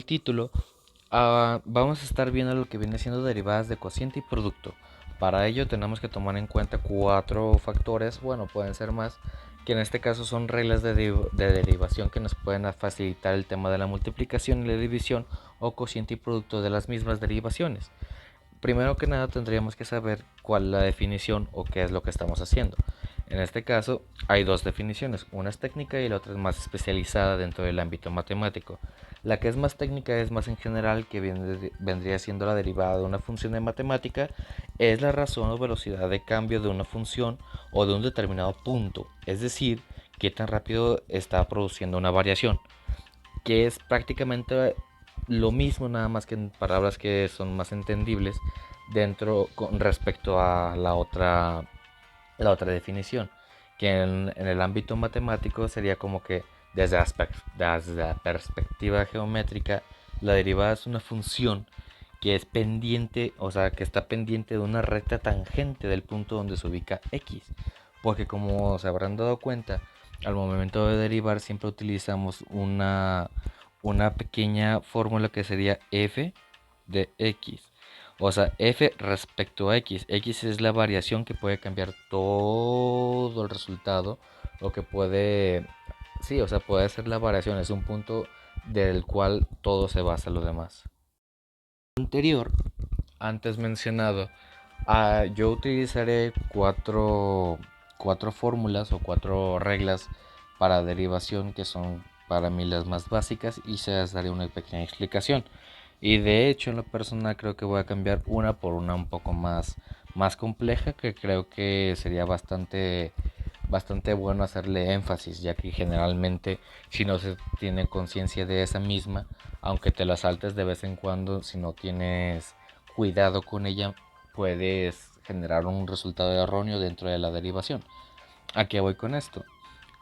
Título, vamos a estar viendo lo que viene siendo derivadas de cociente y producto. Para ello tenemos que tomar en cuenta cuatro factores, bueno, pueden ser más, que en este caso son reglas de derivación que nos pueden facilitar el tema de la multiplicación y la división o cociente y producto de las mismas derivaciones. Primero que nada tendríamos que saber cuál es la definición o qué es lo que estamos haciendo. En este caso hay dos definiciones, una es técnica y la otra es más especializada dentro del ámbito matemático. La que es más técnica es más en general, que vendría siendo la derivada de una función de matemática, es la razón o velocidad de cambio de una función o de un determinado punto, es decir, qué tan rápido está produciendo una variación, que es prácticamente lo mismo, nada más que en palabras que son más entendibles dentro con respecto a la otra definición, que en el ámbito matemático sería como que desde la perspectiva geométrica, la derivada es una función que es pendiente, o sea, que está pendiente de una recta tangente del punto donde se ubica x. Porque como se habrán dado cuenta, al momento de derivar siempre utilizamos una pequeña fórmula que sería f de x. O sea, f respecto a x. X es la variación que puede cambiar todo el resultado. O que puede... Sí, o sea, puede ser la variación. Es un punto del cual todo se basa lo demás. Anterior, antes mencionado, yo utilizaré cuatro fórmulas o cuatro reglas para derivación que son para mí las más básicas y se las daré una pequeña explicación. Y de hecho, en lo personal creo que voy a cambiar una por una un poco más compleja, que creo que sería bastante bueno hacerle énfasis, ya que generalmente si no se tiene conciencia de esa misma, aunque te la saltes de vez en cuando, si no tienes cuidado con ella, puedes generar un resultado erróneo dentro de la derivación. ¿A qué voy con esto?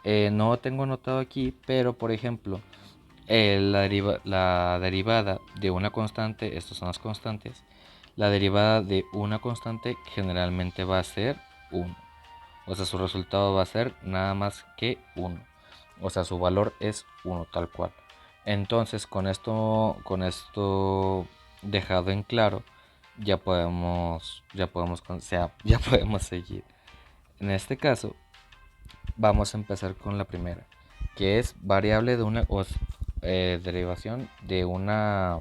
No tengo anotado aquí, pero por ejemplo, la derivada de una constante, estas son las constantes, la derivada de una constante generalmente va a ser 1. O sea, su resultado va a ser nada más que 1. O sea, su valor es 1 tal cual. Entonces, con esto dejado en claro, ya podemos seguir. En este caso, vamos a empezar con la primera, que es variable de una derivación de una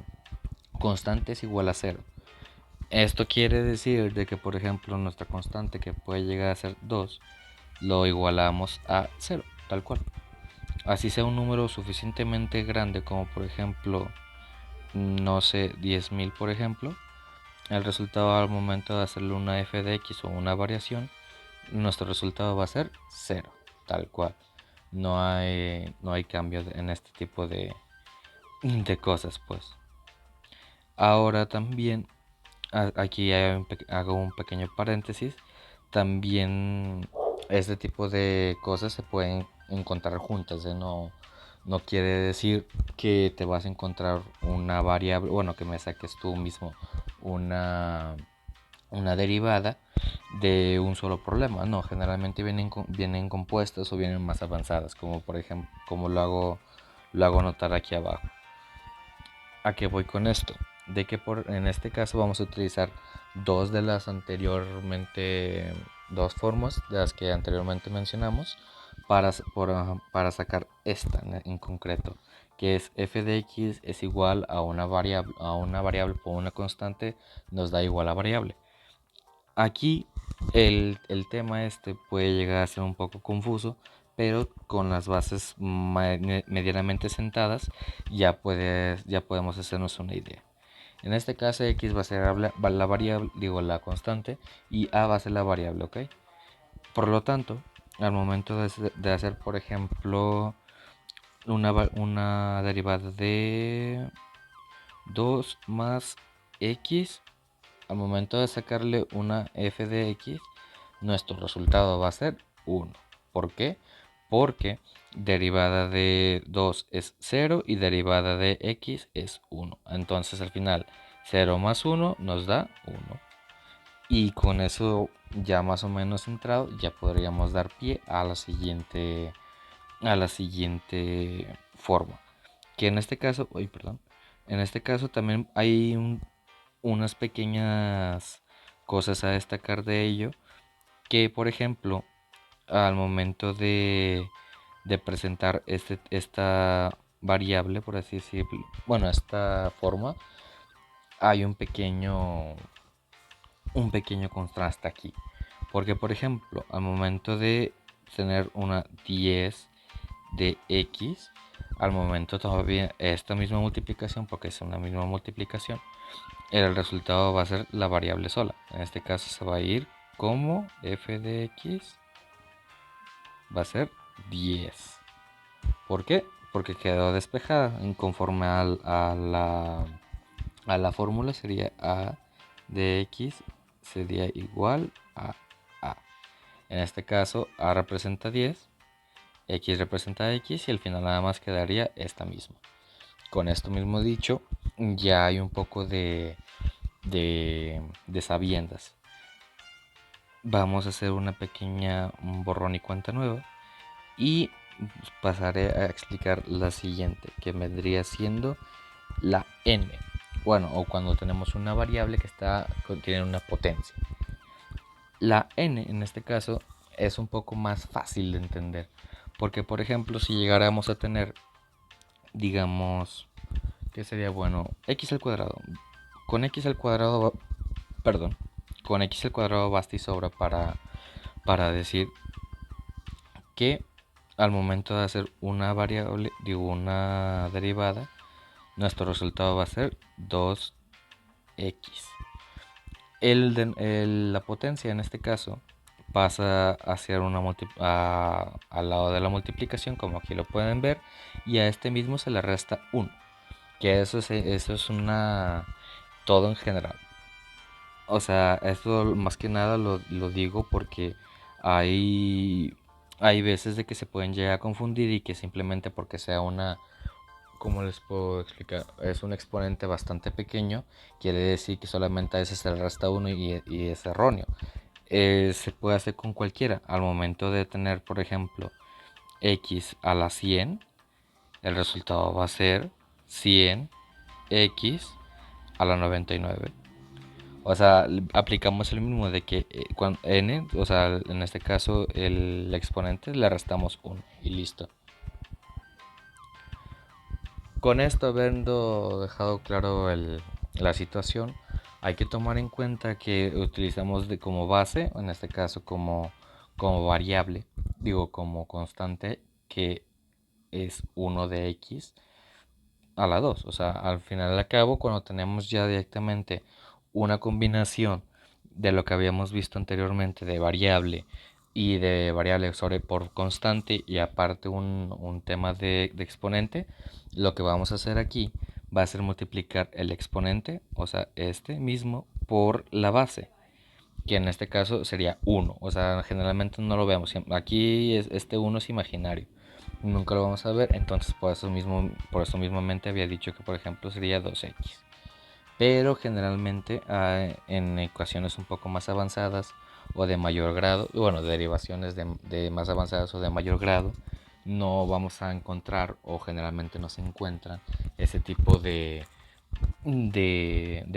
constante es igual a cero. Esto quiere decir de que, por ejemplo, nuestra constante, que puede llegar a ser 2, lo igualamos a cero tal cual. Así sea un número suficientemente grande como, por ejemplo, no sé, 10.000 por ejemplo, el resultado al momento de hacerle una f de x o una variación, nuestro resultado va a ser cero tal cual. No hay cambio en este tipo de cosas, pues. Ahora también, aquí hago un pequeño paréntesis. También este tipo de cosas se pueden encontrar juntas, ¿eh? No quiere decir que te vas a encontrar una variable, bueno, que me saques tú mismo una, una derivada de un solo problema. No, generalmente vienen compuestas o vienen más avanzadas, como por ejemplo, como lo hago notar aquí abajo. ¿A qué voy con esto? De que en este caso vamos a utilizar dos formas de las que anteriormente mencionamos para sacar esta en concreto, que es f de x es igual a una variable por una constante, nos da igual a variable. Aquí el tema este puede llegar a ser un poco confuso, pero con las bases medianamente sentadas ya podemos hacernos una idea. En este caso x va a ser la variable, digo la constante, y a va a ser la variable, ¿ok? Por lo tanto, al momento de hacer, por ejemplo, una derivada de 2 más x, al momento de sacarle una f de x, nuestro resultado va a ser 1. ¿Por qué? Porque derivada de 2 es 0 y derivada de x es 1. Entonces al final 0 más 1 nos da 1. Y con eso ya más o menos centrado, ya podríamos dar pie a la siguiente forma. Que en este caso, perdón, En este caso también hay unas pequeñas cosas a destacar de ello, que por ejemplo, al momento de presentar esta variable, por así decirlo, bueno, esta forma, hay un pequeño contraste aquí. Porque, por ejemplo, al momento de tener una 10 de x, al momento todavía esta misma multiplicación, porque es una misma multiplicación, el resultado va a ser la variable sola. En este caso se va a ir como f de x va a ser 10. ¿Por qué? Porque quedó despejada. Conforme a la fórmula sería a de x sería igual a. En este caso a representa 10, x representa x y al final nada más quedaría esta misma. Con esto mismo dicho, ya hay un poco de sabiendas. Vamos a hacer un borrón y cuenta nueva y pasaré a explicar la siguiente, que vendría siendo la n. Bueno, o cuando tenemos una variable que tiene una potencia. La n en este caso es un poco más fácil de entender, porque por ejemplo si llegáramos a tener, digamos, ¿qué sería bueno? X al cuadrado. Con x al cuadrado, perdón, con x al cuadrado basta y sobra para decir que al momento de hacer una variable, digo una derivada, nuestro resultado va a ser 2x. La potencia en este caso pasa hacia al lado de la multiplicación, como aquí lo pueden ver, y a este mismo se le resta 1, que eso es todo en general. O sea, esto más que nada lo digo porque hay, hay veces de que se pueden llegar a confundir y que simplemente porque sea ¿cómo les puedo explicar? Es un exponente bastante pequeño, quiere decir que solamente a ese se le resta 1 y es erróneo. Se puede hacer con cualquiera. Al momento de tener, por ejemplo, x a la 100, el resultado va a ser 100x a la 99. O sea, aplicamos el mismo de que cuando n, o sea, en este caso el exponente le restamos 1 y listo. Con esto habiendo dejado claro la situación, hay que tomar en cuenta que utilizamos como base, en este caso como variable, digo como constante, que es 1 de x a la 2. O sea, al final al cabo, cuando tenemos ya directamente una combinación de lo que habíamos visto anteriormente de variable y de variable sobre por constante y aparte un tema de exponente, lo que vamos a hacer aquí va a ser multiplicar el exponente, o sea, este mismo, por la base, que en este caso sería 1. O sea, generalmente no lo vemos. Aquí este 1 es imaginario. Nunca lo vamos a ver, entonces por eso mismamente había dicho que por ejemplo sería 2x. Pero generalmente en ecuaciones un poco más avanzadas o de mayor grado, bueno, derivaciones de más avanzadas o de mayor grado, no vamos a encontrar o generalmente no se encuentran ese tipo de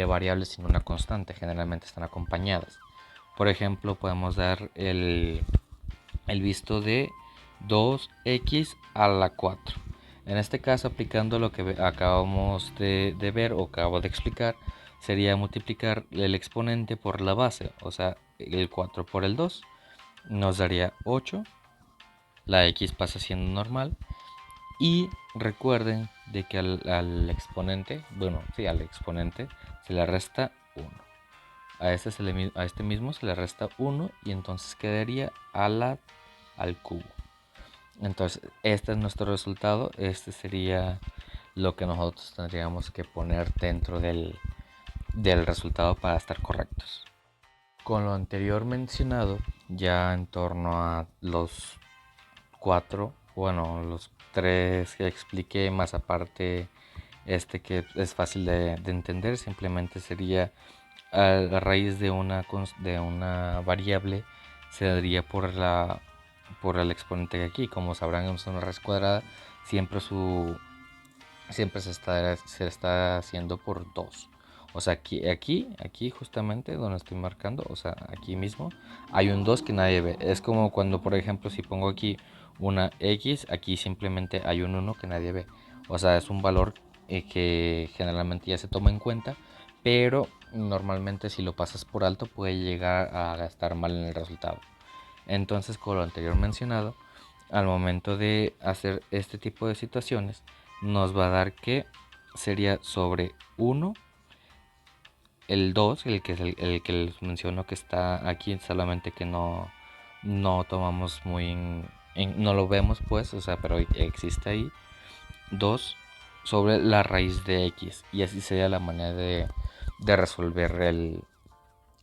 variables sin una constante, generalmente están acompañadas. Por ejemplo, podemos dar el visto de 2x a la 4. En este caso, aplicando lo que acabamos de ver o acabo de explicar, sería multiplicar el exponente por la base, o sea, el 4 por el 2, nos daría 8, la x pasa siendo normal, y recuerden de que al exponente, bueno, sí, al exponente se le resta 1. A este mismo se le resta 1 y entonces quedaría al cubo. Entonces, este es nuestro resultado. Este sería lo que nosotros tendríamos que poner dentro del resultado para estar correctos. Con lo anterior mencionado, ya en torno a los 4, bueno, los 3 que expliqué, más aparte que es fácil de entender, simplemente sería a raíz de una variable se daría por el exponente de aquí. Como sabrán, es una raíz cuadrada, siempre siempre se está haciendo por 2. O sea, aquí justamente donde estoy marcando, o sea, aquí mismo, hay un 2 que nadie ve. Es como cuando, por ejemplo, si pongo aquí una X, aquí simplemente hay un 1 que nadie ve. O sea, es un valor que generalmente ya se toma en cuenta, pero normalmente si lo pasas por alto puede llegar a estar mal en el resultado. Entonces, con lo anterior mencionado, al momento de hacer este tipo de situaciones, nos va a dar que sería sobre 1 el 2 el que es el que les menciono que está aquí, solamente que no tomamos muy no lo vemos pues, o sea, pero existe ahí. 2 sobre la raíz de x, y así sería la manera de resolver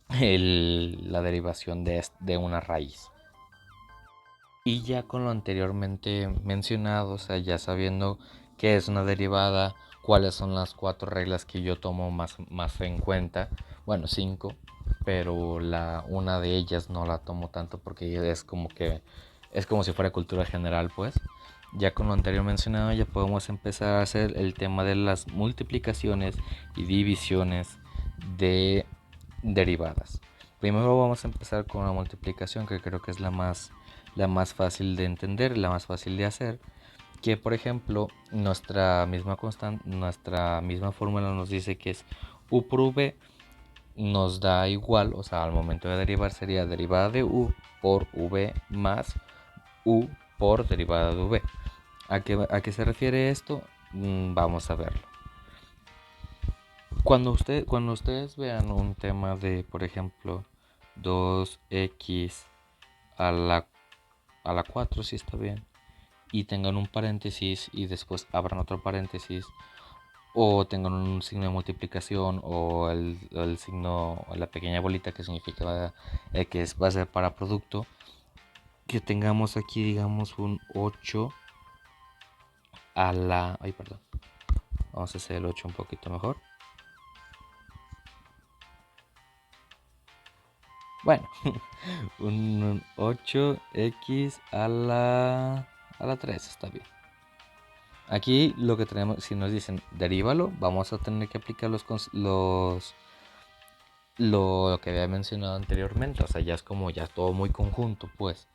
la derivación de una raíz. Y ya con lo anteriormente mencionado, o sea, ya sabiendo qué es una derivada, cuáles son las 4 reglas que yo tomo más en cuenta, bueno, 5, pero una de ellas no la tomo tanto porque es como si fuera cultura general, pues. Ya con lo anterior mencionado ya podemos empezar a hacer el tema de las multiplicaciones y divisiones de derivadas. Primero vamos a empezar con la multiplicación, que creo que es la más fácil de entender, la más fácil de hacer. Que por ejemplo, nuestra misma fórmula nos dice que es u por v nos da igual, o sea, al momento de derivar sería derivada de u por v más u por derivada de v. A qué se refiere esto? Vamos a verlo. Cuando ustedes vean un tema de, por ejemplo, 2x a la 4, si está bien, y tengan un paréntesis y después abran otro paréntesis, o tengan un signo de multiplicación o el signo, la pequeña bolita que significa va a ser para producto, que tengamos aquí, digamos, un 8 ay, perdón, vamos a hacer el 8 un poquito mejor. Bueno, un 8x a la 3 está bien. Aquí lo que tenemos, si nos dicen derívalo, vamos a tener que aplicar lo que había mencionado anteriormente. O sea, ya es como ya todo muy conjunto, pues.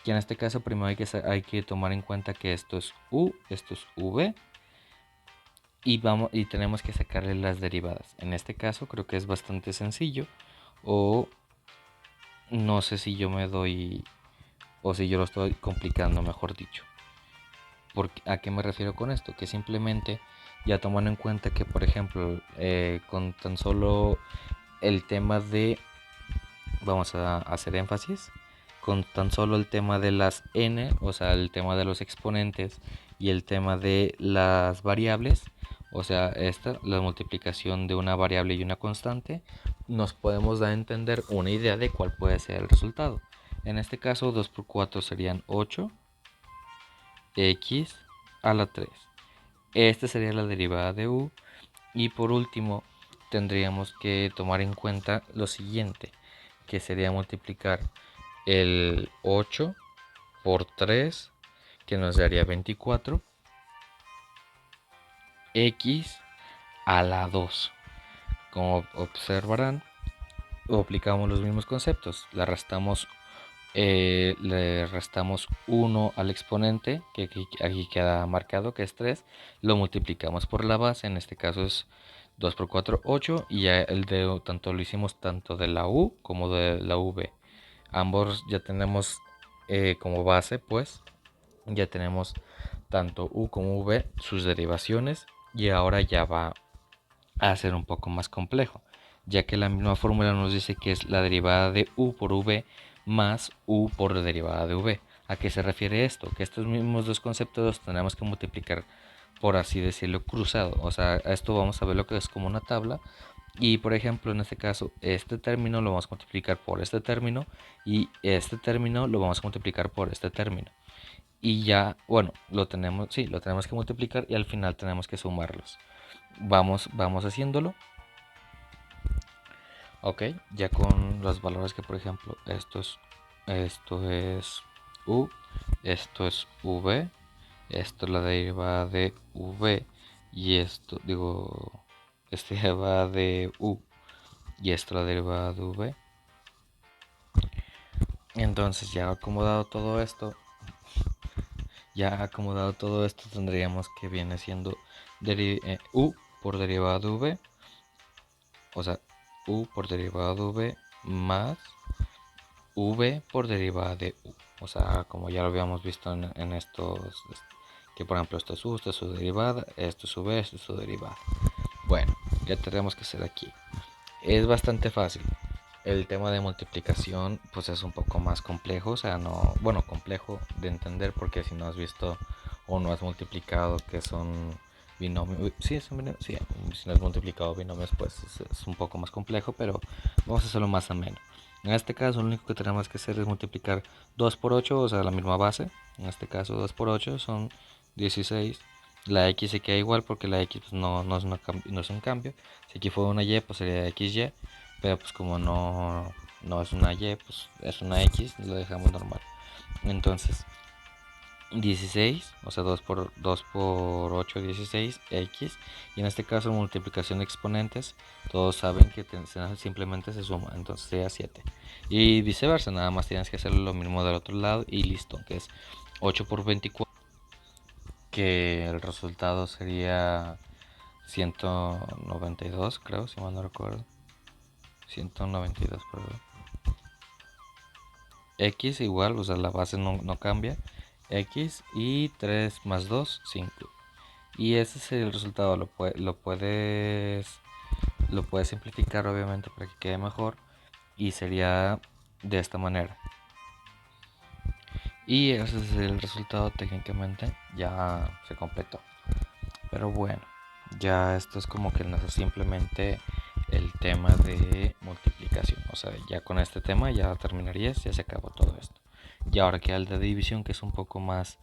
Y en este caso primero hay que tomar en cuenta que esto es u, esto es v, y tenemos que sacarle las derivadas. En este caso creo que es bastante sencillo, o no sé si yo me doy, o si yo lo estoy complicando, mejor dicho. ¿A qué me refiero con esto? Que simplemente ya tomando en cuenta que, por ejemplo, con tan solo el tema de, vamos a hacer énfasis, con tan solo el tema de las n, o sea, el tema de los exponentes y el tema de las variables, o sea, la multiplicación de una variable y una constante, nos podemos dar a entender una idea de cuál puede ser el resultado. En este caso, 2 por 4 serían 8, x a la 3. Esta sería la derivada de u. Y por último, tendríamos que tomar en cuenta lo siguiente, que sería multiplicar el 8 por 3, que nos daría 24, x a la 2. Como observarán, aplicamos los mismos conceptos. Le restamos 1 al exponente, que aquí queda marcado que es 3, lo multiplicamos por la base, en este caso es 2 por 4, 8, y ya tanto lo hicimos tanto de la u como de la v. Ambos ya tenemos como base, pues ya tenemos tanto u como v, sus derivaciones, y ahora ya va a ser un poco más complejo, ya que la misma fórmula nos dice que es la derivada de u por v más u por derivada de v. ¿A qué se refiere esto? Que estos mismos dos conceptos los tenemos que multiplicar, por así decirlo, cruzado. O sea, a esto vamos a ver lo que es como una tabla. Y por ejemplo, en este caso, este término lo vamos a multiplicar por este término, y este término lo vamos a multiplicar por este término. Y ya, bueno, lo tenemos que multiplicar y al final tenemos que sumarlos. Vamos haciéndolo. Ok, ya con los valores que, por ejemplo, esto es u, esto es v, esto es la derivada de v, y esto, digo, este va de u y esto la derivada de v. Entonces ya acomodado todo esto tendríamos que viene siendo u por derivada de v, o sea, u por derivada de v más v por derivada de u. O sea, como ya lo habíamos visto en estos, que por ejemplo esto es su derivada, esto es su v, esto es su derivada. Bueno, ya tenemos que hacer aquí. Es bastante fácil. El tema de multiplicación pues es un poco más complejo, o sea, no, bueno, complejo de entender porque si no has visto o no has multiplicado que son binomios, sí, sí, si no has multiplicado binomios pues es un poco más complejo, pero vamos a hacerlo más ameno. En este caso lo único que tenemos que hacer es multiplicar 2 por 8, o sea, la misma base. En este caso 2 por 8 son 16. La x se queda igual porque la x pues, no es un cambio. Si aquí fuera una y, pues sería xy. Pero pues como no es una y, pues es una x, lo dejamos normal. Entonces, 16, o sea, 2 por 8, 16, x. Y en este caso, multiplicación de exponentes, todos saben que simplemente se suma, entonces sería 7. Y viceversa, nada más tienes que hacer lo mismo del otro lado y listo, que es 8 por 24, que el resultado sería 192, creo, si mal no recuerdo. 192, perdón. X igual, o sea, la base no cambia. X y 3 más 2, 5. Y ese es el resultado. Lo puedes simplificar obviamente para que quede mejor. Y sería de esta manera. Y ese es el resultado técnicamente. Ya se completó. Pero bueno, ya esto es como que no es simplemente el tema de multiplicación. O sea, ya con este tema ya terminarías, ya se acabó todo esto. Y ahora queda el de división, que es un poco más,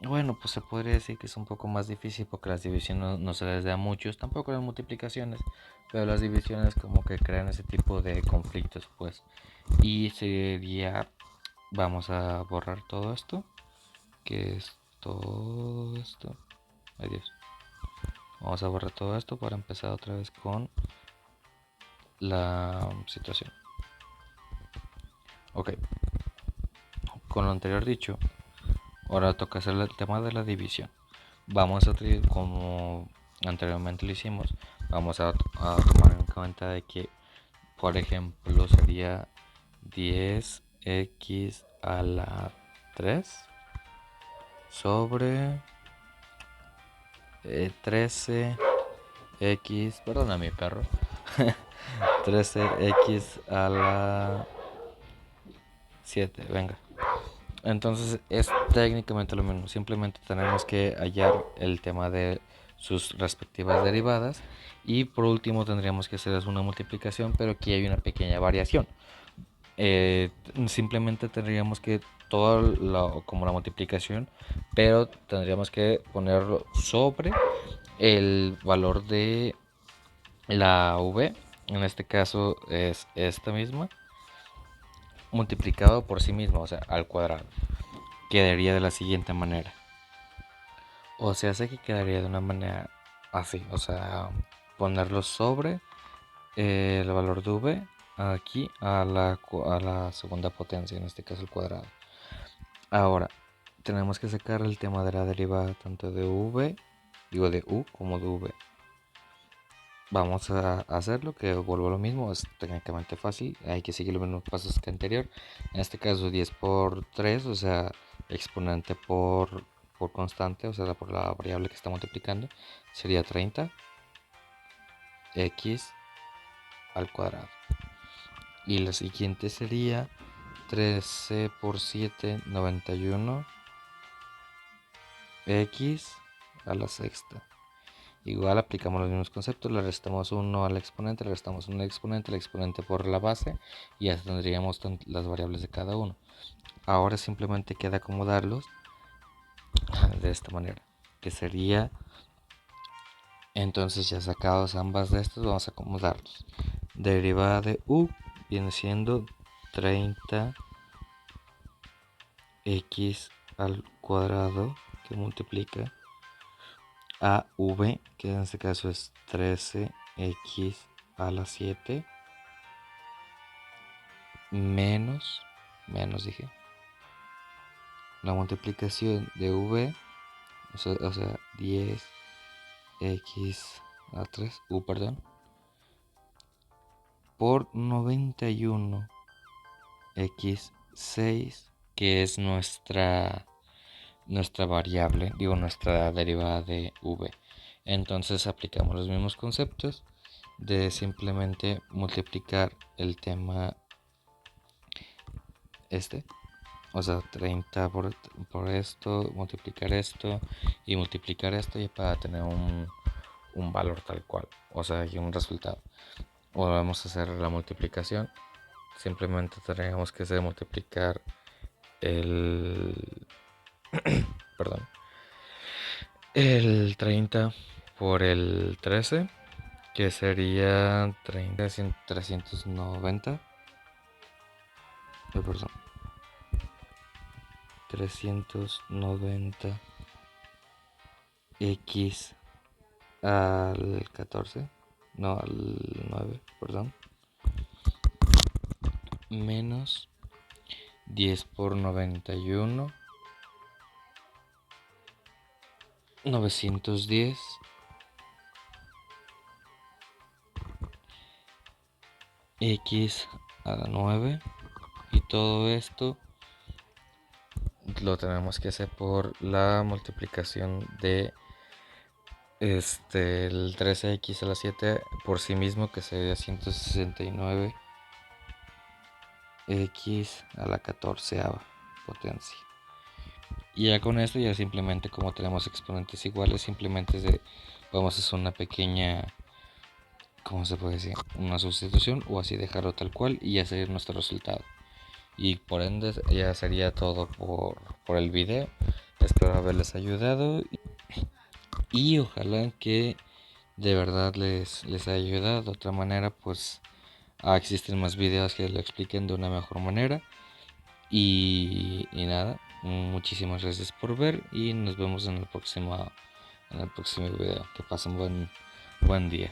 bueno, pues se podría decir que es un poco más difícil porque las divisiones no se les da a muchos, tampoco las multiplicaciones, pero las divisiones como que crean ese tipo de conflictos, pues. Y sería, vamos a borrar todo esto, que es todo esto. Adiós. Vamos a borrar todo esto para empezar otra vez con la situación. Ok, con lo anterior dicho, ahora toca hacer el tema de la división. Vamos a, como anteriormente lo hicimos, vamos a tomar en cuenta de que, por ejemplo, sería 10x a la 3 sobre 13x, perdona mi perro, 13x a la 7, venga. Entonces es técnicamente lo mismo, simplemente tenemos que hallar el tema de sus respectivas derivadas y por último tendríamos que hacer una multiplicación, pero aquí hay una pequeña variación. Simplemente tendríamos que como la multiplicación, pero tendríamos que ponerlo sobre el valor de la v, en este caso es esta misma, multiplicado por sí misma, o sea, al cuadrado. Quedaría de la siguiente manera. O sea, sé que quedaría de una manera así, o sea, ponerlo sobre el valor de v aquí a la segunda potencia, en este caso el cuadrado. Ahora, tenemos que sacar el tema de la derivada tanto de de u como de v. Vamos a hacerlo, que vuelvo a lo mismo, es técnicamente fácil, hay que seguir los mismos pasos que anterior. En este caso 10 por 3, o sea, exponente por constante, o sea, por la variable que está multiplicando, sería 30 x al cuadrado. Y la siguiente sería 13 por 7, 91 x a la sexta. Igual aplicamos los mismos conceptos, le restamos 1 al exponente, le restamos 1 al exponente, el exponente por la base y ya tendríamos las variables de cada uno. Ahora simplemente queda acomodarlos de esta manera, que sería, entonces ya sacados ambas de estos, vamos a acomodarlos. Derivada de u viene siendo 30 x al cuadrado, que multiplica a v, que en este caso es 13x a la 7 menos dije, la multiplicación de v, o sea 10x a 3, perdón, por 91x6, que es nuestra variable, digo nuestra derivada de v. Entonces aplicamos los mismos conceptos de simplemente multiplicar el tema o sea, 30 por esto, multiplicar esto y multiplicar esto, y para tener un valor tal cual, o sea, y un resultado. O vamos a hacer la multiplicación, simplemente tendríamos que hacer multiplicar el perdón, el 30 por el 13, que sería 390, perdón, 390 x al 14, no, al 9, perdón, menos 10 por 91, 910 x a la 9, y todo esto lo tenemos que hacer por la multiplicación de el 13x a la 7 por sí mismo, que sería 169 x a la 14ª potencia. Y ya con esto, ya simplemente, como tenemos exponentes iguales, simplemente vamos a hacer una pequeña, ¿cómo se puede decir? Una sustitución, o así dejarlo tal cual, y ya sería nuestro resultado. Y por ende ya sería todo por el video. Espero haberles ayudado y ojalá que de verdad les haya ayudado. De otra manera, pues existen más videos que lo expliquen de una mejor manera. Y nada, muchísimas gracias por ver y nos vemos en el próximo video. Que pasen buen día.